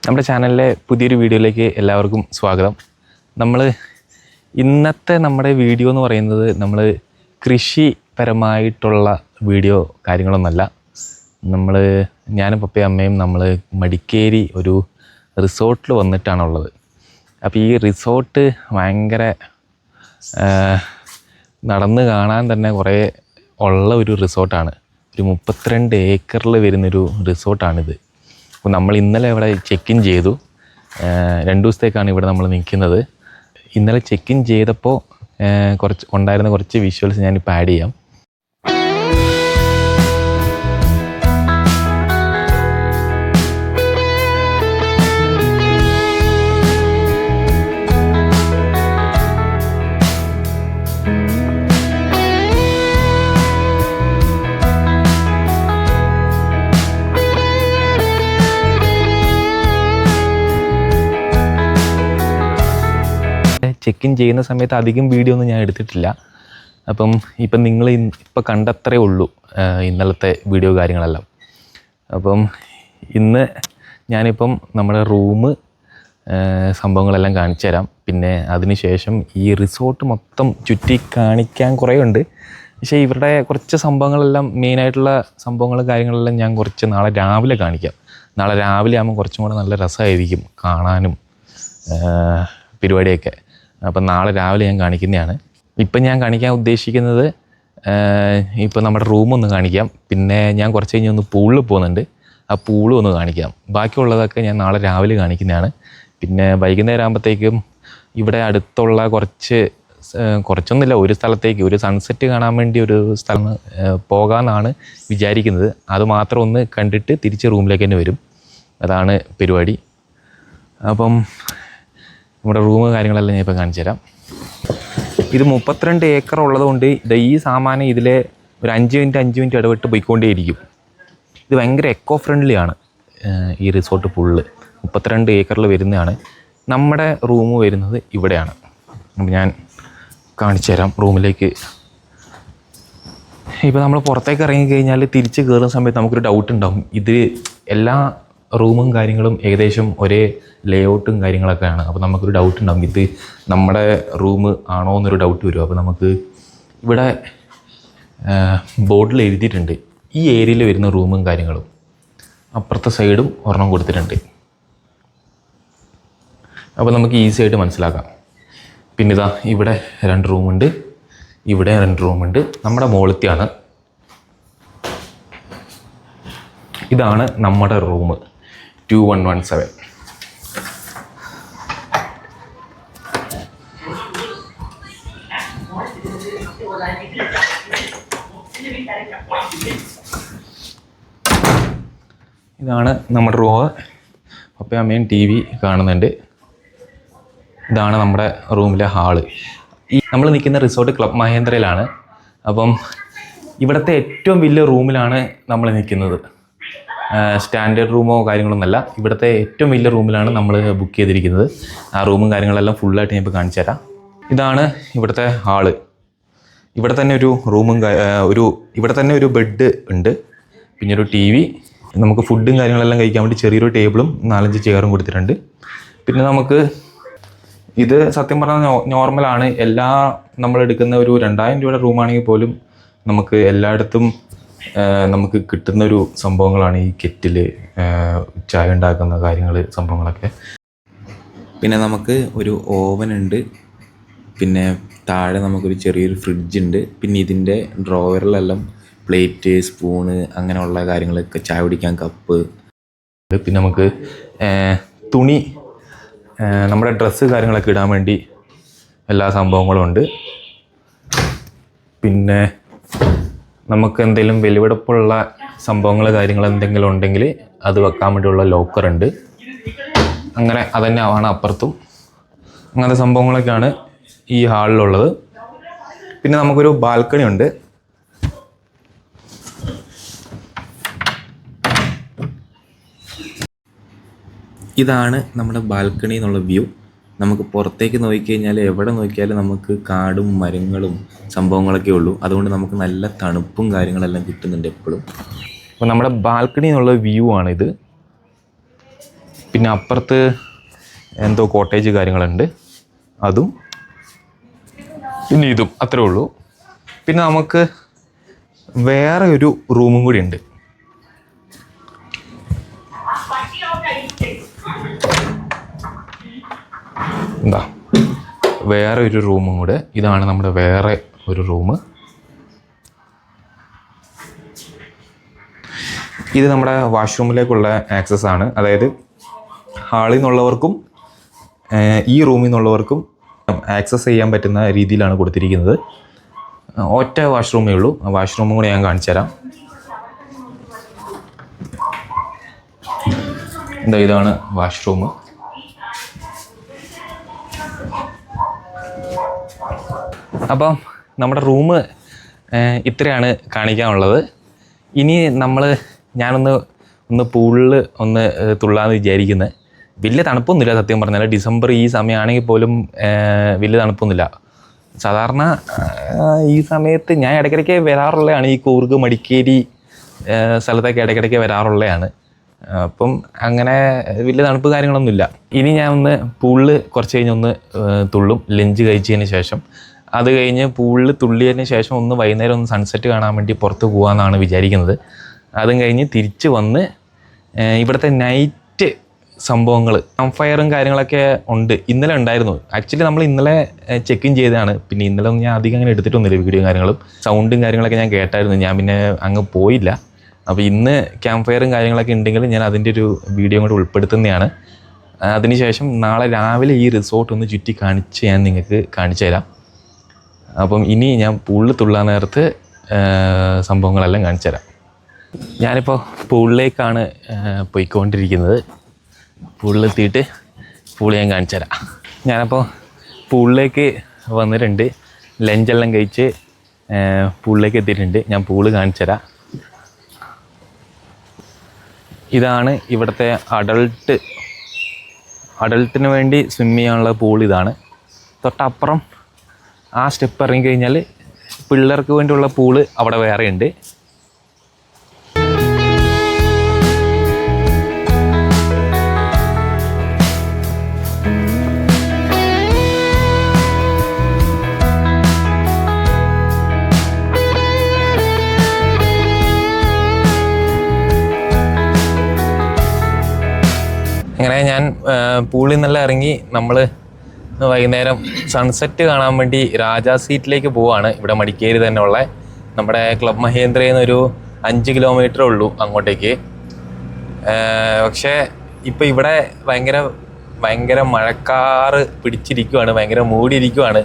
നമ്മുടെ ചാനലിലെ പുതിയൊരു വീഡിയോയിലേക്ക് എല്ലാവർക്കും സ്വാഗതം. ഇന്നത്തെ നമ്മുടെ വീഡിയോ എന്ന് പറയുന്നത് നമ്മൾ കൃഷിപരമായിട്ടുള്ള വീഡിയോ കാര്യങ്ങളൊന്നുമല്ല. ഞാനും പപ്പയും അമ്മയും മടിക്കേരി ഒരു റിസോർട്ടിൽ വന്നിട്ടാണുള്ളത്. അപ്പോൾ ഈ റിസോർട്ട് ഭയങ്കര നടന്ന് കാണാൻ തന്നെ കുറേ ഉള്ള ഒരു റിസോർട്ടാണ്. ഒരു 32 ഏക്കറിൽ വരുന്നൊരു റിസോർട്ടാണിത്. അപ്പോൾ നമ്മൾ ഇന്നലെ ഇവിടെ ചെക്ക് ഇൻ ചെയ്തു. 2 ദിവസത്തേക്കാണ് ഇവിടെ നമ്മൾ നിൽക്കുന്നത്. ഇന്നലെ ചെക്ക് ഇൻ ചെയ്തപ്പോൾ ഉണ്ടായിരുന്ന കുറച്ച് വിഷ്വൽസ് ഞാനിപ്പോൾ ആഡ് ചെയ്യാം. ചെക്ക് ഇൻ ചെയ്യുന്ന സമയത്ത് അധികം വീഡിയോ ഒന്നും ഞാൻ എടുത്തിട്ടില്ല. ഇപ്പം നിങ്ങൾ ഇപ്പം കണ്ടത്രേ ഉള്ളൂ ഇന്നലത്തെ വീഡിയോ കാര്യങ്ങളെല്ലാം. ഇന്ന് ഞാനിപ്പം നമ്മുടെ സംഭവങ്ങളെല്ലാം കാണിച്ചു തരാം. പിന്നെ അതിനുശേഷം ഈ റിസോർട്ട് മൊത്തം ചുറ്റി കാണിക്കാൻ കുറേ ഉണ്ട്. പക്ഷേ ഇവരുടെ കുറച്ച് സംഭവങ്ങളെല്ലാം മെയിനായിട്ടുള്ള സംഭവങ്ങളും കാര്യങ്ങളെല്ലാം ഞാൻ കുറച്ച് നാളെ രാവിലെ കാണിക്കാം. നാളെ രാവിലെ ആകുമ്പോൾ കുറച്ചും കൂടെ നല്ല രസമായിരിക്കും കാണാനും പരിപാടിയൊക്കെ. അപ്പം നാളെ രാവിലെ ഞാൻ കാണിക്കുന്നതാണ്. ഇപ്പം ഞാൻ കാണിക്കാൻ ഉദ്ദേശിക്കുന്നത് ഇപ്പോൾ നമ്മുടെ റൂമൊന്ന് കാണിക്കാം. പിന്നെ ഞാൻ കുറച്ച് കഴിഞ്ഞ് ഒന്ന് പൂളിൽ പോകുന്നുണ്ട്. ആ പൂളും ഒന്ന് കാണിക്കാം. ബാക്കിയുള്ളതൊക്കെ ഞാൻ നാളെ രാവിലെ കാണിക്കുന്നതാണ്. പിന്നെ വൈകുന്നേരം ആകുമ്പോഴത്തേക്കും ഇവിടെ അടുത്തുള്ള കുറച്ചൊന്നുമില്ല, ഒരു സ്ഥലത്തേക്ക് ഒരു സൺസെറ്റ് കാണാൻ വേണ്ടി ഒരു സ്ഥലം പോകാമെന്നാണ് വിചാരിക്കുന്നത്. അത് മാത്രം ഒന്ന് കണ്ടിട്ട് തിരിച്ച് റൂമിലേക്ക് തന്നെ വരും. അതാണ് പരിപാടി. നമ്മുടെ റൂം കാര്യങ്ങളെല്ലാം ഞാൻ ഇപ്പോൾ കാണിച്ചു തരാം. ഇത് 32 ഏക്കർ ഉള്ളതുകൊണ്ട് ഈ സാമാനം ഇതിലെ ഒരു 5 മിനിറ്റ് ഇടവിട്ട് പോയിക്കൊണ്ടേയിരിക്കും. ഇത് ഭയങ്കര എക്കോ ഫ്രണ്ട്ലി ആണ്. ഈ റിസോർട്ട് ഫുള്ള് 32 ഏക്കറിൽ വരുന്നതാണ്. നമ്മുടെ റൂം വരുന്നത് ഇവിടെയാണ്. അപ്പോൾ ഞാൻ കാണിച്ചു തരാം റൂമിലേക്ക്. ഇപ്പോൾ നമ്മൾ പുറത്തേക്ക് ഇറങ്ങിക്കഴിഞ്ഞാൽ തിരിച്ച് കയറുന്ന സമയത്ത് നമുക്കൊരു ഡൗട്ട് ഉണ്ടാകും. ഇത് എല്ലാ റൂമും കാര്യങ്ങളും ഏകദേശം ഒരേ ലേഔട്ടും കാര്യങ്ങളൊക്കെയാണ്. അപ്പോൾ നമുക്കൊരു ഡൗട്ട് ഉണ്ടാകും, ഇത് നമ്മുടെ റൂം ആണോ എന്നൊരു ഡൗട്ട് വരും. അപ്പോൾ നമുക്ക് ഇവിടെ ബോർഡിൽ എഴുതിയിട്ടുണ്ട് ഈ ഏരിയയിൽ വരുന്ന റൂമും കാര്യങ്ങളും. അപ്പുറത്തെ സൈഡും ഒരെണ്ണം കൊടുത്തിട്ടുണ്ട്. അപ്പോൾ നമുക്ക് ഈസി ആയിട്ട് മനസ്സിലാക്കാം. പിന്നെ ഇതാ ഇവിടെ 2 റൂമുണ്ട്, ഇവിടെ 2 റൂമുണ്ട്. നമ്മുടെ മോളത്തെയാണ്. ഇതാണ് നമ്മുടെ റൂം 2117. ഇതാണ് നമ്മുടെ റൂം. പപ്പയും അമ്മയും TV കാണുന്നുണ്ട്. ഇതാണ് നമ്മുടെ റൂമിലെ ഹാള്. നമ്മൾ നിൽക്കുന്ന റിസോർട്ട് ക്ലബ് മഹേന്ദ്രയിലാണ്. ഇവിടുത്തെ ഏറ്റവും വലിയ റൂമിലാണ് നമ്മൾ നിൽക്കുന്നത്. സ്റ്റാൻഡേർഡ് റൂമോ കാര്യങ്ങളൊന്നുമല്ല, ഇവിടുത്തെ ഏറ്റവും വലിയ റൂമിലാണ് നമ്മൾ ബുക്ക് ചെയ്തിരിക്കുന്നത്. ആ റൂമും കാര്യങ്ങളെല്ലാം ഫുള്ളായിട്ട് ഞാൻ ഇപ്പോൾ കാണിച്ചു തരാം. ഇതാണ് ഇവിടുത്തെ ഹാള്. ഇവിടെ തന്നെ ഒരു റൂമും ഇവിടെ തന്നെ ഒരു ബെഡ് ഉണ്ട്. പിന്നെ ഒരു TV, നമുക്ക് ഫുഡും കാര്യങ്ങളെല്ലാം കഴിക്കാൻ വേണ്ടി ചെറിയൊരു ടേബിളും 4-5 ചെയറും കൊടുത്തിട്ടുണ്ട്. പിന്നെ നമുക്ക് ഇത് സത്യം പറഞ്ഞാൽ നോർമലാണ്. നമ്മളെടുക്കുന്ന ഒരു 2000 രൂപയുടെ റൂമാണെങ്കിൽ പോലും നമുക്ക് എല്ലായിടത്തും നമുക്ക് കിട്ടുന്നൊരു സംഭവങ്ങളാണ് ഈ കെറ്റിൽ, ചായ ഉണ്ടാക്കുന്ന കാര്യങ്ങൾ, സംഭവങ്ങളൊക്കെ. പിന്നെ നമുക്ക് ഒരു ഓവൻ ഉണ്ട്. പിന്നെ താഴെ നമുക്കൊരു ചെറിയൊരു ഫ്രിഡ്ജ് ഉണ്ട്. പിന്നെ ഇതിൻ്റെ ഡ്രോവറിലെല്ലാം പ്ലേറ്റ്, സ്പൂണ്, അങ്ങനെയുള്ള കാര്യങ്ങളൊക്കെ, ചായ കുടിക്കാൻ കപ്പ്. പിന്നെ നമുക്ക് തുണി, നമ്മുടെ ഡ്രസ്സ് കാര്യങ്ങളൊക്കെ ഇടാൻ വേണ്ടി എല്ലാ സംഭവങ്ങളും ഉണ്ട്. പിന്നെ നമുക്ക് എന്തെങ്കിലും വിലപിടിപ്പുള്ള സംഭവങ്ങൾ കാര്യങ്ങൾ എന്തെങ്കിലും ഉണ്ടെങ്കിൽ അത് വെക്കാൻ വേണ്ടിയുള്ള ലോക്കറുണ്ട്. അങ്ങനെ അതന്നെ ആണ് അപ്പുറത്തും. അങ്ങനത്തെ സംഭവങ്ങളൊക്കെയാണ് ഈ ഹാളിലുള്ളത്. പിന്നെ നമുക്കൊരു ബാൽക്കണി ഉണ്ട്. ഇതാണ് നമ്മുടെ ബാൽക്കണി എന്നുള്ള വ്യൂ. നമുക്ക് പുറത്തേക്ക് നോക്കിക്കഴിഞ്ഞാൽ എവിടെ നോക്കിയാലും നമുക്ക് കാടും മരങ്ങളും സംഭവങ്ങളൊക്കെ ഉള്ളൂ. അതുകൊണ്ട് നമുക്ക് നല്ല തണുപ്പും കാര്യങ്ങളെല്ലാം കിട്ടുന്നുണ്ട് എപ്പോഴും. അപ്പോൾ നമ്മുടെ ബാൽക്കണി എന്നുള്ള വ്യൂ ആണിത്. പിന്നെ അപ്പുറത്ത് എന്തോ കോട്ടേജ് കാര്യങ്ങളുണ്ട്, അതും പിന്നെ ഇതും അത്രേ ഉള്ളൂ. പിന്നെ നമുക്ക് വേറെ ഒരു റൂമും കൂടി ഉണ്ട്. എന്താ വേറെ ഒരു റൂമും കൂടെ. ഇതാണ് നമ്മുടെ വേറെ ഒരു റൂം. ഇത് നമ്മുടെ വാഷ്റൂമിലേക്കുള്ള ആക്സസ് ആണ്. അതായത് ഹാളിൽ നിന്നുള്ളവർക്കും ഈ റൂമിൽ നിന്നുള്ളവർക്കും ആക്സസ് ചെയ്യാൻ പറ്റുന്ന രീതിയിലാണ് കൊടുത്തിരിക്കുന്നത്. ഒറ്റ വാഷ്റൂമേ ഉള്ളൂ. ആ വാഷ്റൂമും കൂടി ഞാൻ കാണിച്ചു തരാം. ഇതാണ് വാഷ്റൂം. അപ്പം നമ്മുടെ റൂം ഇത്രയാണ് കാണിക്കാനുള്ളത്. ഇനി ഞാനൊന്ന് പൂളിൽ തുള്ളാമെന്ന് വിചാരിക്കുന്നത്. വലിയ തണുപ്പൊന്നുമില്ല സത്യം പറഞ്ഞാൽ. ഡിസംബർ ഈ സമയമാണെങ്കിൽ പോലും വലിയ തണുപ്പൊന്നുമില്ല. സാധാരണ ഈ സമയത്ത് ഞാൻ ഇടയ്ക്കിടയ്ക്ക് വരാറുള്ളതാണ്. ഈ കൂർഗ് മടിക്കേരി സ്ഥലത്തൊക്കെ ഇടയ്ക്കിടയ്ക്ക് വരാറുള്ളതാണ്. അപ്പം അങ്ങനെ വലിയ തണുപ്പ് കാര്യങ്ങളൊന്നുമില്ല. ഇനി ഞാൻ പൂളിൽ കുറച്ച് കഴിഞ്ഞ് തുള്ളും ലഞ്ച് കഴിച്ചതിന് ശേഷം. അത് കഴിഞ്ഞ് പൂളിൽ തുള്ളിയതിന് ശേഷം വൈകുന്നേരം സൺസെറ്റ് കാണാൻ വേണ്ടി പുറത്ത് പോകാമെന്നാണ് വിചാരിക്കുന്നത്. അതും കഴിഞ്ഞ് തിരിച്ച് വന്ന് ഇവിടുത്തെ നൈറ്റ് സംഭവങ്ങൾ, ഫയറും കാര്യങ്ങളൊക്കെ ഉണ്ട്. ഇന്നലെ ഉണ്ടായിരുന്നു. ആക്ച്വലി നമ്മൾ ഇന്നലെ ചെക്ക് ഇൻ ചെയ്തതാണ്. പിന്നെ ഇന്നലെ ഞാൻ അധികം അങ്ങനെ എടുത്തിട്ടൊന്നുമില്ല വീഡിയോയും കാര്യങ്ങളും. സൗണ്ടും കാര്യങ്ങളൊക്കെ ഞാൻ കേട്ടായിരുന്നു. ഞാൻ പിന്നെ അങ്ങ് പോയില്ല. അപ്പോൾ ഇന്ന് ക്യാമ്പ് ഫയറും കാര്യങ്ങളൊക്കെ ഉണ്ടെങ്കിൽ ഞാൻ അതിൻ്റെ ഒരു വീഡിയോ കൂടെ ഉൾപ്പെടുത്തുന്നതാണ്. അതിനുശേഷം നാളെ രാവിലെ ഈ റിസോർട്ട് ചുറ്റി കാണിച്ച് ഞാൻ നിങ്ങൾക്ക് കാണിച്ചു തരാം. അപ്പം ഇനി ഞാൻ പൂളിൽ തുള്ളാൻ നേരത്ത് സംഭവങ്ങളെല്ലാം കാണിച്ചു തരാം. ഞാനിപ്പോൾ പൂളിലേക്കാണ് പോയിക്കൊണ്ടിരിക്കുന്നത്. പൂളിലെത്തിയിട്ട് പൂൾ ഞാൻ കാണിച്ചു തരാം. ഞാനപ്പോൾ പൂളിലേക്ക് വന്നിട്ടുണ്ട്. ലഞ്ചെല്ലാം കഴിച്ച് പൂളിലേക്ക് എത്തിയിട്ടുണ്ട്. ഞാൻ പൂള് കാണിച്ചു തരാം. ഇതാണ് ഇവിടുത്തെ അഡൾട്ടിന് വേണ്ടി സ്വിം ചെയ്യാനുള്ള പൂൾ. ഇതാണ്. തൊട്ടപ്പുറം ആ സ്റ്റെപ്പ് ഇറങ്ങി കഴിഞ്ഞാൽ പിള്ളേർക്ക് വേണ്ടിയുള്ള പൂള് അവിടെ വേറെ ഉണ്ട്. അങ്ങനെ ഞാൻ പൂളിൽ നിന്നെല്ലാം ഇറങ്ങി നമ്മൾ വൈകുന്നേരം സൺസെറ്റ് കാണാൻ വേണ്ടി രാജാ സീറ്റിലേക്ക് പോവാണ്. ഇവിടെ മടിക്കേരി തന്നെ ഉള്ള നമ്മുടെ ക്ലബ് മഹേന്ദ്രയിൽ നിന്നൊരു 5 കിലോമീറ്ററേ ഉള്ളൂ അങ്ങോട്ടേക്ക്. പക്ഷേ ഇപ്പം ഇവിടെ ഭയങ്കര മഴക്കാറ് പിടിച്ചിരിക്കുവാണ്, ഭയങ്കര മൂടിയിരിക്കുവാണ്.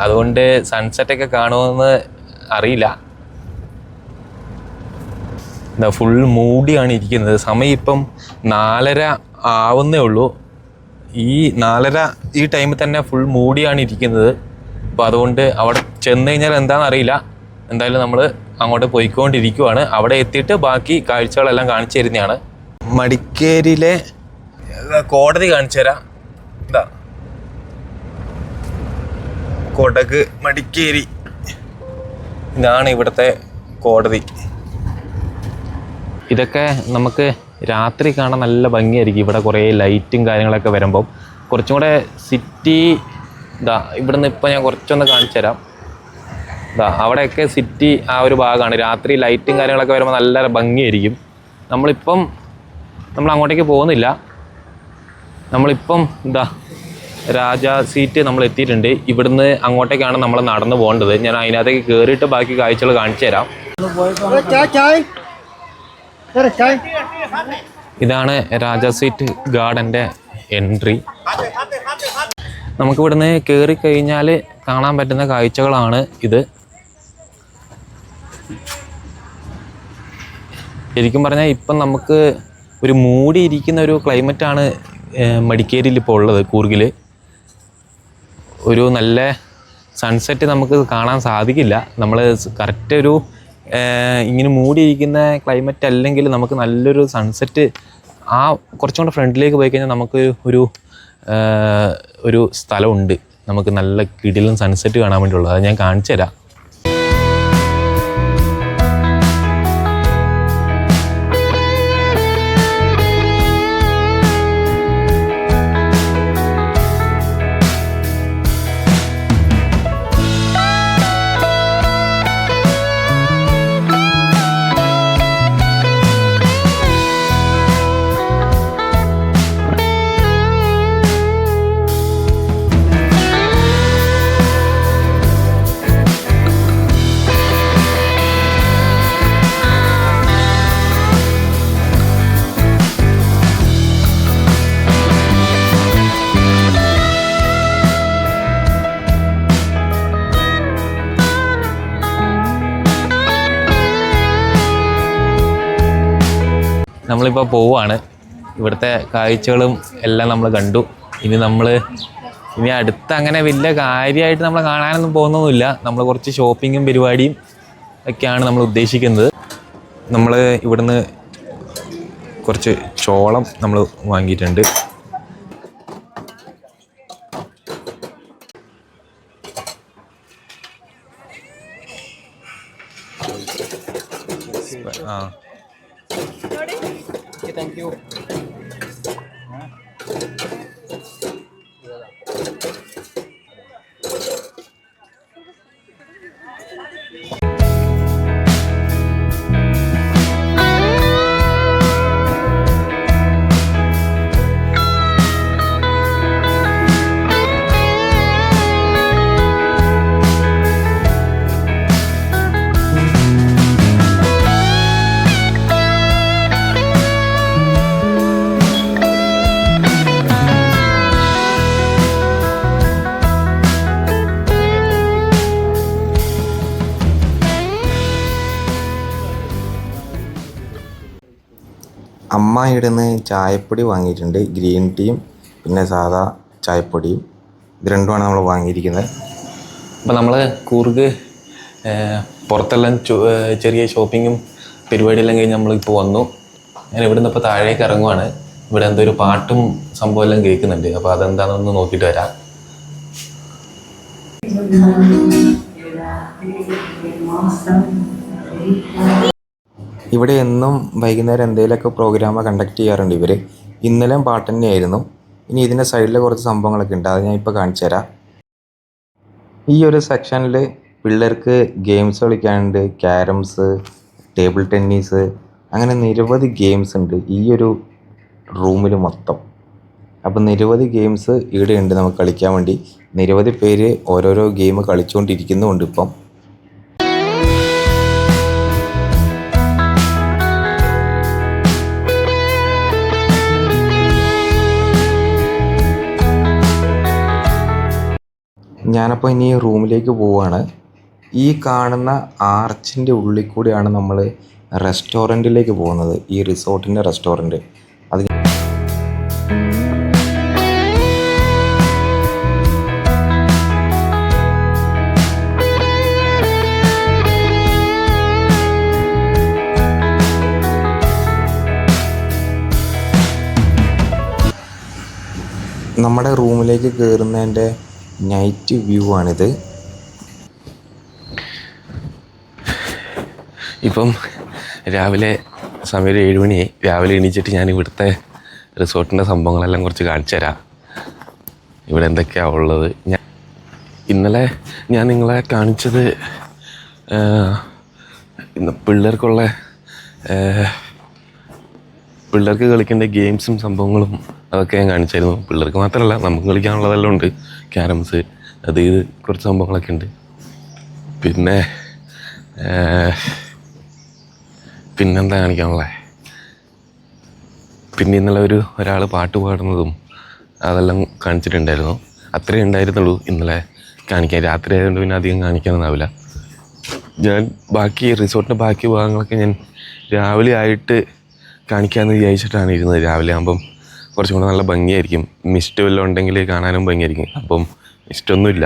അതുകൊണ്ട് സൺസെറ്റൊക്കെ കാണുമെന്ന് അറിയില്ല. ഫുൾ മൂടിയാണ് ഇരിക്കുന്നത്. സമയം ഇപ്പം 4:30 ആവുന്നേ ഉള്ളൂ. ഈ 4:30 ഈ ടൈമിൽ തന്നെ ഫുൾ മൂടിയാണ് ഇരിക്കുന്നത്. അപ്പോൾ അതുകൊണ്ട് അവിടെ ചെന്ന് കഴിഞ്ഞാൽ എന്താണെന്ന് അറിയില്ല. എന്തായാലും നമ്മൾ അങ്ങോട്ട് പോയിക്കൊണ്ടിരിക്കുവാണ്. അവിടെ എത്തിയിട്ട് ബാക്കി കാഴ്ചകളെല്ലാം കാണിച്ചു തരുന്നതാണ്. മടിക്കേരിയിലെ കോടതി കാണിച്ചു തരാം. ഇതാ കൊടക് മടിക്കേരി, ഇതാണ് ഇവിടുത്തെ കോടതി. ഇതൊക്കെ നമുക്ക് രാത്രി കാണാൻ നല്ല ഭംഗിയായിരിക്കും. ഇവിടെ കുറേ ലൈറ്റും കാര്യങ്ങളൊക്കെ വരുമ്പം കുറച്ചും കൂടെ സിറ്റി ഇവിടുന്ന് ഇപ്പം ഞാൻ കുറച്ചൊന്ന് കാണിച്ചു തരാം. അവിടെയൊക്കെ സിറ്റി ആ ഒരു ഭാഗമാണ്. രാത്രി ലൈറ്റും കാര്യങ്ങളൊക്കെ വരുമ്പോൾ നല്ല ഭംഗിയായിരിക്കും. നമ്മൾ അങ്ങോട്ടേക്ക് പോകുന്നില്ല. നമ്മളിപ്പം രാജാ സീറ്റ് നമ്മൾ എത്തിയിട്ടുണ്ട്. ഇവിടുന്ന് അങ്ങോട്ടേക്കാണ് നമ്മൾ നടന്നു പോകേണ്ടത്. ഞാൻ അതിനകത്തേക്ക് കയറിയിട്ട് ബാക്കി കാഴ്ചകൾ കാണിച്ചു തരാം. ഇതാണ് രാജാ സീറ്റ് ഗാർഡൻ്റെ എൻട്രി. നമുക്കിവിടുന്ന് കയറി കഴിഞ്ഞാൽ കാണാൻ പറ്റുന്ന കാഴ്ചകളാണ് ഇത്. ശരിക്കും പറഞ്ഞാൽ ഇപ്പം നമുക്ക് ഒരു മൂടിയിരിക്കുന്ന ഒരു ക്ലൈമറ്റാണ് മടിക്കേരിയിൽ ഇപ്പോൾ ഉള്ളത്. കൂർഗിൽ ഒരു നല്ല സൺസെറ്റ് നമുക്ക് കാണാൻ സാധിക്കില്ല. നമ്മൾ കറക്റ്റ് ഒരു ഇങ്ങനെ മൂടിയിരിക്കുന്ന ക്ലൈമറ്റ് അല്ലെങ്കിൽ നമുക്ക് നല്ലൊരു സൺസെറ്റ് കുറച്ചും കൂടെ ഫ്രണ്ടിലേക്ക് പോയി കഴിഞ്ഞാൽ നമുക്ക് ഒരു സ്ഥലമുണ്ട്. നമുക്ക് നല്ല കിടിലൻ സൺസെറ്റ് കാണാൻ വേണ്ടിയുള്ളത്. അത് ഞാൻ കാണിച്ചു തരാം. നമ്മളിപ്പോൾ പോവാണ്. ഇവിടുത്തെ കാഴ്ചകളും എല്ലാം നമ്മൾ കണ്ടു. ഇനി അടുത്ത് അങ്ങനെ വലിയ കാര്യമായിട്ട് നമ്മൾ കാണാനൊന്നും പോകുന്നൊന്നുമില്ല. നമ്മൾ കുറച്ച് ഷോപ്പിങ്ങും പരിപാടിയും ഒക്കെയാണ് നമ്മൾ ഉദ്ദേശിക്കുന്നത്. നമ്മൾ ഇവിടുന്ന് കുറച്ച് ചോളം നമ്മൾ വാങ്ങിയിട്ടുണ്ട്. Thank you. അമ്മ ഇവിടുന്ന് ചായപ്പൊടി വാങ്ങിയിട്ടുണ്ട്. ഗ്രീൻ ടീയും പിന്നെ സാധാ ചായപ്പൊടിയും. ഇത് രണ്ടുമാണ് നമ്മൾ വാങ്ങിയിരിക്കുന്നത്. അപ്പോൾ നമ്മൾ കൂർഗ് പുറത്തെല്ലാം ചെറിയ ഷോപ്പിങ്ങും പരിപാടിയെല്ലാം കഴിഞ്ഞ് നമ്മളിപ്പോൾ വന്നു. ഞാൻ ഇവിടുന്ന് ഇപ്പോൾ താഴേക്ക് ഇറങ്ങുവാണ്. ഇവിടെ എന്തോ ഒരു പാട്ടും സംഭവം എല്ലാം കേൾക്കുന്നുണ്ട്. അപ്പോൾ അതെന്താണെന്ന് നോക്കിയിട്ട് വരാം. ഇവിടെ എന്നും വൈകുന്നേരം എന്തെങ്കിലുമൊക്കെ പ്രോഗ്രാം കണ്ടക്ട് ചെയ്യാറുണ്ട് ഇവർ. ഇന്നലെയും പാട്ട് തന്നെയായിരുന്നു. ഇനി ഇതിൻ്റെ സൈഡിൽ കുറച്ച് സംഭവങ്ങളൊക്കെ ഉണ്ട്, അത് ഞാൻ ഇപ്പോൾ കാണിച്ചു തരാം. ഈ ഒരു സെക്ഷനിൽ പിള്ളേർക്ക് ഗെയിംസ് കളിക്കാനുണ്ട്. ക്യാരംസ്, ടേബിൾ ടെന്നീസ്, അങ്ങനെ നിരവധി ഗെയിംസ് ഉണ്ട് ഈ ഒരു റൂമിൽ മൊത്തം. അപ്പോൾ നിരവധി ഗെയിംസ് ഇവിടെ ഉണ്ട് നമുക്ക് കളിക്കാൻ വേണ്ടി. നിരവധി പേര് ഓരോരോ ഗെയിം കളിച്ചുകൊണ്ടിരിക്കുന്നുമുണ്ട് ഇപ്പം. ഞാനപ്പോൾ ഇനി റൂമിലേക്ക് പോവുകയാണ്. ഈ കാണുന്ന ആർച്ചിൻ്റെ ഉള്ളിൽ കൂടിയാണ് നമ്മൾ റെസ്റ്റോറൻറ്റിലേക്ക് പോകുന്നത്, ഈ റിസോർട്ടിൻ്റെ റെസ്റ്റോറൻറ്റ്. അത് നമ്മുടെ റൂമിലേക്ക് കയറുന്നതിൻ്റെ നൈറ്റ് വ്യൂ ആണിത്. ഇപ്പം രാവിലെ സമയം 7 മണിയായി. രാവിലെ എണീച്ചിട്ട് ഞാൻ ഇവിടുത്തെ റിസോർട്ടിൻ്റെ സംഭവങ്ങളെല്ലാം കുറച്ച് കാണിച്ചു തരാം. ഇവിടെ എന്തൊക്കെയാണ് ഉള്ളത്. ഇന്നലെ ഞാൻ നിങ്ങളെ കാണിച്ചത് പിള്ളേർക്ക് കളിക്കേണ്ട ഗെയിംസും സംഭവങ്ങളും അതൊക്കെ ഞാൻ കാണിച്ചായിരുന്നു. പിള്ളേർക്ക് മാത്രമല്ല നമുക്ക് കളിക്കാനുള്ളതെല്ലാം ഉണ്ട്. ക്യാരംസ്, അത് ഇത് കുറച്ച് സംഭവങ്ങളൊക്കെ ഉണ്ട്. പിന്നെന്താ കാണിക്കാനുള്ളത്? പിന്നെ ഇന്നലെ ഒരാൾ പാട്ട് പാടുന്നതും അതെല്ലാം കാണിച്ചിട്ടുണ്ടായിരുന്നു. അത്രയേ ഉണ്ടായിരുന്നുള്ളൂ ഇന്നലെ കാണിക്കാൻ. രാത്രി ആയതുകൊണ്ട് പിന്നെ അധികം കാണിക്കാനൊന്നാവില്ല. ഞാൻ റിസോർട്ടിൻ്റെ ബാക്കി ഭാഗങ്ങളൊക്കെ ഞാൻ രാവിലെ ആയിട്ട് കാണിക്കാമെന്ന് വിചാരിച്ചിട്ടാണ് ഇരുന്നത്. രാവിലെ ആകുമ്പം കുറച്ചും കൂടെ നല്ല ഭംഗിയായിരിക്കും. മിസ്റ്റ് വല്ലതും ഉണ്ടെങ്കിൽ കാണാനും ഭംഗിയായിരിക്കും. അപ്പം മിസ്റ്റൊന്നുമില്ല.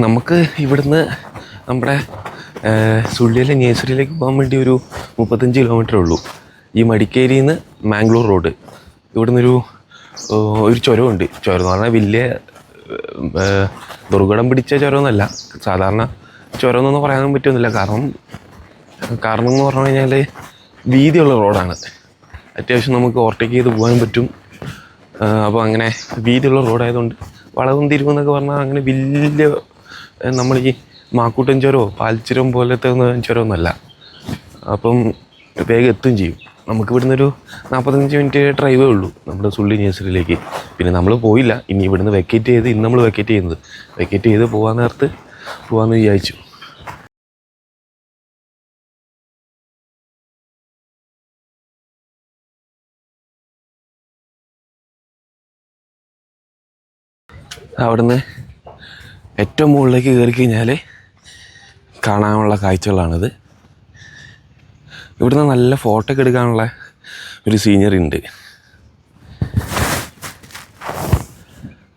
നമുക്ക് ഇവിടുന്ന് നമ്മുടെ സുള്ളിയിലെ നേഴ്സറിയിലേക്ക് പോകാൻ വേണ്ടി ഒരു 35 കിലോമീറ്റർ ഉള്ളൂ. ഈ മടിക്കേരിയിൽ നിന്ന് മാംഗ്ലൂർ റോഡ്. ഇവിടുന്നൊരു ചുരമുണ്ട്. ചുരം എന്ന് പറഞ്ഞാൽ വലിയ ദുർഘടം പിടിച്ച ചുരമൊന്നുമല്ല, സാധാരണ ചുരം എന്നൊന്നും പറയാനും പറ്റുന്നില്ല. കാരണം എന്ന് പറഞ്ഞു കഴിഞ്ഞാൽ വീതിയുള്ള റോഡാണ്. അത്യാവശ്യം നമുക്ക് ഓവർടേക്ക് ചെയ്ത് പോകാൻ പറ്റും. അപ്പോൾ അങ്ങനെ വീതിയുള്ള റോഡായതുകൊണ്ട് വളവും തിരിവെന്നൊക്കെ പറഞ്ഞാൽ അങ്ങനെ വലിയ നമ്മൾ ഈ മാക്കൂട്ടൻ ചുരമോ പാൽച്ചുരം പോലത്തെ ചുരമൊന്നുമല്ല. അപ്പം വേഗം എത്തുകയും ചെയ്യും. നമുക്ക് ഇവിടുന്ന് ഒരു 45 മിനിറ്റ് ഡ്രൈവേ ഉള്ളൂ നമ്മുടെ സുള്ളി നേഴ്സറിയിലേക്ക്. പിന്നെ നമ്മൾ പോയില്ല. ഇനി ഇവിടുന്ന് ഇന്ന് നമ്മൾ വെക്കേറ്റ് ചെയ്ത് പോകാൻ നേരത്ത് പോകാമെന്ന് വിചാരിച്ചു. അവിടുന്ന് ഏറ്റവും മുകളിലേക്ക് കയറി കഴിഞ്ഞാൽ കാണാനുള്ള കാഴ്ചകളാണിത്. ഇവിടുന്ന് നല്ല ഫോട്ടോ ഒക്കെ എടുക്കാനുള്ള ഒരു സീനറി ഉണ്ട്.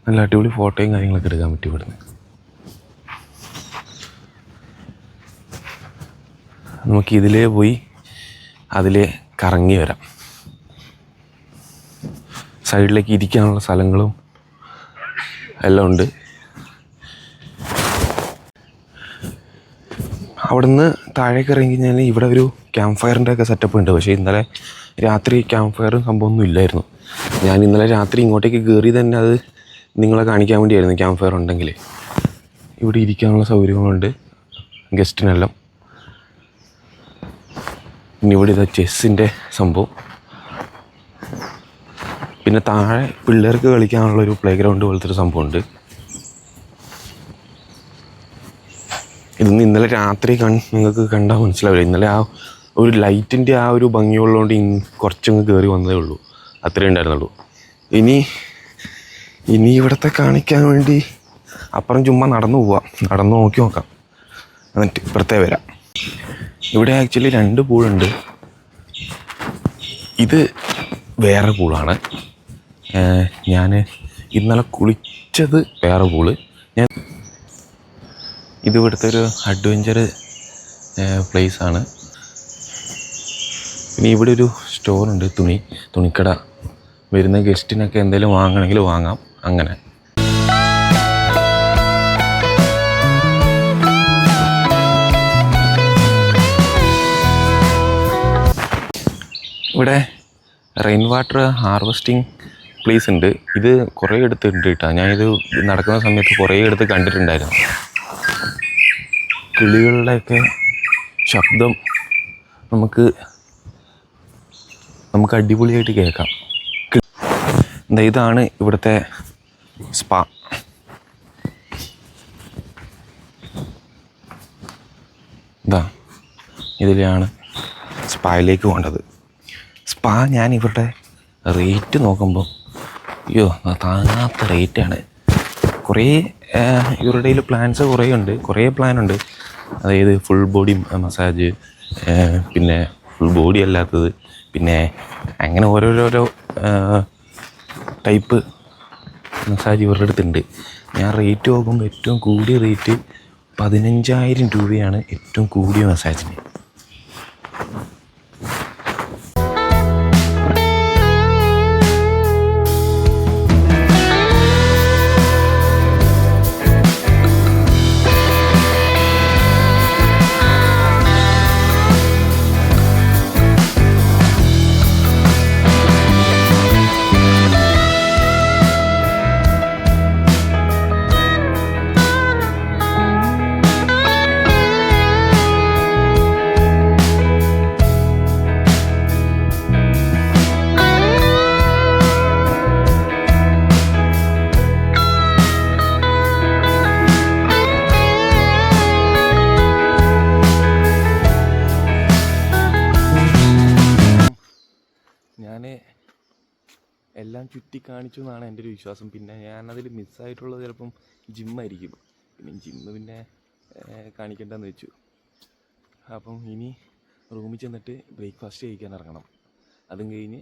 നല്ല അടിപൊളി ഫോട്ടോയും കാര്യങ്ങളൊക്കെ എടുക്കാൻ പറ്റും ഇവിടുന്ന്. നമുക്ക് ഇതിലേ പോയി അതിലേ കറങ്ങി വരാം. സൈഡിലേക്ക് ഇരിക്കാനുള്ള സ്ഥലങ്ങളും എല്ലാം ഉണ്ട്. അവിടുന്ന് താഴേക്ക് ഇറങ്ങി കഴിഞ്ഞാൽ ഇവിടെ ഒരു ക്യാമ്പ് ഫയറിൻ്റെ ഒക്കെ സെറ്റപ്പ് ഉണ്ട്. പക്ഷേ ഇന്നലെ രാത്രി ക്യാമ്പ് ഫയറും സംഭവമൊന്നും ഇല്ലായിരുന്നു. ഞാൻ ഇന്നലെ രാത്രി ഇങ്ങോട്ടേക്ക് കയറി തന്നെ അത് നിങ്ങളെ കാണിക്കാൻ വേണ്ടിയായിരുന്നു. ക്യാമ്പ് ഫയർ ഉണ്ടെങ്കിൽ ഇവിടെ ഇരിക്കാനുള്ള സൗകര്യങ്ങളുണ്ട് ഗസ്റ്റിനെല്ലാം. പിന്നെ ഇവിടെ ഇതാ ചെസ്സിൻ്റെ സംഭവം. പിന്നെ താഴെ പിള്ളേർക്ക് കളിക്കാനുള്ളൊരു പ്ലേ ഗ്രൗണ്ട് പോലത്തെ ഒരു സംഭവമുണ്ട്. ഇതൊന്നും ഇന്നലെ രാത്രി നിങ്ങൾക്ക് കണ്ടാൽ മനസ്സിലാവില്ല. ഇന്നലെ ആ ഒരു ലൈറ്റിൻ്റെ ആ ഒരു ഭംഗിയുള്ളതുകൊണ്ട് കുറച്ചങ്ങ് കയറി വന്നതേ ഉള്ളൂ. അത്രയേ ഉണ്ടായിരുന്നുള്ളൂ. ഇനി ഇവിടുത്തെ കാണിക്കാൻ വേണ്ടി അപ്പുറം ചുമ്മാ നടന്നു പോവാം. നടന്നു നോക്കി നോക്കാം, എന്നിട്ട് ഇപ്പുറത്തേ വരാം. ഇവിടെ ആക്ച്വലി 2 പൂളുണ്ട്. ഇത് വേറെ പൂളാണ്. ഞാൻ ഇന്നലെ കുളിച്ചത് വേറെ പൂള്. ഇത് ഇവിടുത്തെ ഒരു അഡ്വഞ്ചർ പ്ലേസാണ്. പിന്നെ ഇവിടെ ഒരു സ്റ്റോറുണ്ട്, തുണിക്കട. വരുന്ന ഗസ്റ്റിനൊക്കെ എന്തെങ്കിലും വാങ്ങണമെങ്കിൽ വാങ്ങാം. അങ്ങനെ ഇവിടെ റെയിൻ വാട്ടർ ഹാർവെസ്റ്റിംഗ് പ്ലേസ് ഉണ്ട്. ഇത് കുറേ എടുത്തുണ്ട് കേട്ടോ. ഞാനിത് നടക്കുന്ന സമയത്ത് കുറേ എടുത്ത് കണ്ടിട്ടുണ്ടായിരുന്നു. കിളികളുടെയൊക്കെ ശബ്ദം നമുക്ക് അടിപൊളിയായിട്ട് കേൾക്കാം. ഇതാണ് ഇവിടുത്തെ സ്പാ. ഇതിലാണ് സ്പായിലേക്ക് പോകേണ്ടത്. സ്പാ ഞാൻ ഇവരുടെ റേറ്റ് നോക്കുമ്പോൾ താങ്ങാത്ത റേറ്റാണ്. കുറേ ഇവരുടെ കയ്യിൽ പ്ലാൻസ് കുറേ പ്ലാനുണ്ട്. അതായത് ഫുൾ ബോഡി മസാജ്, പിന്നെ ഫുൾ ബോഡി അല്ലാത്തത്, പിന്നെ അങ്ങനെ ഓരോരോ ടൈപ്പ് മസാജ് ഇവരുടെ അടുത്തുണ്ട്. ഞാൻ റേറ്റ് നോക്കുമ്പോൾ ഏറ്റവും കൂടിയ റേറ്റ് 15,000 രൂപയാണ് ഏറ്റവും കൂടിയ മസാജിന്. എല്ലാം ചുറ്റി കാണിച്ചു എന്നാണ് എൻ്റെ ഒരു വിശ്വാസം. പിന്നെ ഞാനതിൽ മിസ്സായിട്ടുള്ളത് ചിലപ്പം ജിമ്മായിരിക്കും. പിന്നെ കാണിക്കേണ്ടെന്ന് വെച്ചു. അപ്പം ഇനി റൂമിൽ ചെന്നിട്ട് ബ്രേക്ക്ഫാസ്റ്റ് കഴിക്കാൻ ഇറങ്ങണം. അതും കഴിഞ്ഞ്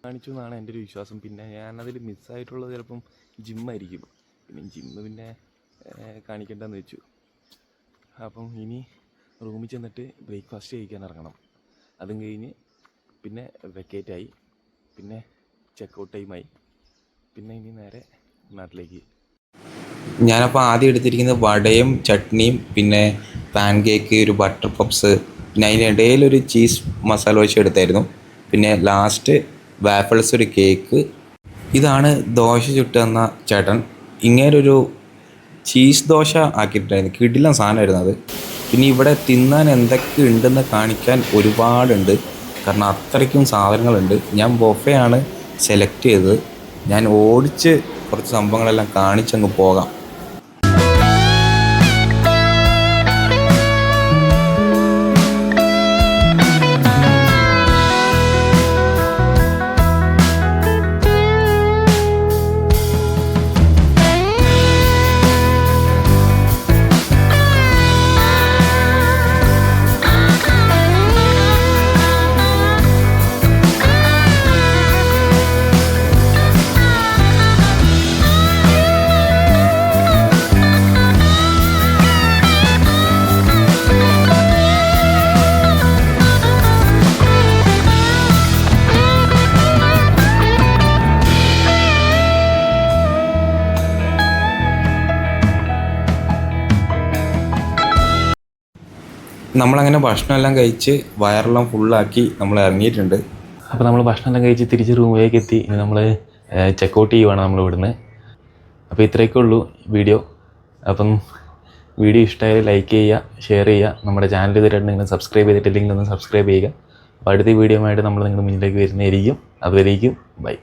കാണിച്ചു എന്നാണ് എൻ്റെ ഒരു വിശ്വാസം. പിന്നെ ഞാനതിൽ മിസ്സായിട്ടുള്ളത് ചിലപ്പം ജിമ്മായിരിക്കും. പിന്നെ കാണിക്കേണ്ടെന്ന് വെച്ചു. അപ്പം ഇനി റൂമിൽ ചെന്നിട്ട് ബ്രേക്ക്ഫാസ്റ്റ് കഴിക്കാൻ ഇറങ്ങണം. അതും കഴിഞ്ഞ് പിന്നെ വെക്കേറ്റായി, പിന്നെ ചെക്കൗട്ട് ടൈമായി, പിന്നെ ഇനി നേരെ നാട്ടിലേക്ക്. ഞാനപ്പോൾ ആദ്യം എടുത്തിരിക്കുന്നത് വടയും ചട്നിയും, പിന്നെ പാൻ കേക്ക്, ഒരു ബട്ടർ പപ്സ്, പിന്നെ അതിനിടയിലൊരു ചീസ് മസാല ദോശ എടുത്തായിരുന്നു. പിന്നെ ലാസ്റ്റ് വാഫിൾസ്, ഒരു കേക്ക്. ഇതാണ് ദോശ ചുട്ട് തന്ന ചേട്ടൻ. ഇങ്ങനൊരു ചീസ് ദോശ ആക്കിയിട്ടുണ്ടായിരുന്നു. കിടിലൻ സാധനമായിരുന്നു അത്. പിന്നെ ഇവിടെ തിന്നാൻ എന്തൊക്കെ ഉണ്ടെന്ന് കാണിക്കാൻ ഒരുപാടുണ്ട്. കാരണം അത്രയ്ക്കും സാധനങ്ങളുണ്ട്. ഞാൻ ബൊഫയാണ് സെലക്ട് ചെയ്തത്. ഞാൻ ഓടിച്ച് കുറച്ച് സംഭവങ്ങളെല്ലാം കാണിച്ചങ്ങ് പോകാം. നമ്മളങ്ങനെ ഭക്ഷണമെല്ലാം കഴിച്ച് വയറെല്ലാം ഫുള്ളാക്കി നമ്മൾ ഇറങ്ങിയിട്ടുണ്ട്. അപ്പോൾ നമ്മൾ ഭക്ഷണമെല്ലാം കഴിച്ച് തിരിച്ച് റൂമിലേക്ക് എത്തി. ഇനി നമ്മൾ ചെക്കൗട്ട് ചെയ്യുവാണ് നമ്മൾ ഇവിടുന്ന്. അപ്പോൾ ഇത്രയൊക്കെ ഉള്ളൂ വീഡിയോ. അപ്പം വീഡിയോ ഇഷ്ടമായാൽ ലൈക്ക് ചെയ്യുക, ഷെയർ ചെയ്യുക. നമ്മുടെ ചാനൽ ഇതുവരെയായിട്ട് സബ്സ്ക്രൈബ് ചെയ്തിട്ടില്ലെങ്കിൽ ഒന്ന് സബ്സ്ക്രൈബ് ചെയ്യുക. അപ്പോൾ അടുത്ത വീഡിയോ ആയിട്ട് നമ്മൾ നിങ്ങളുടെ മുന്നിലേക്ക് വരുന്നതായിരിക്കും. അതുവരേക്കും ബൈ.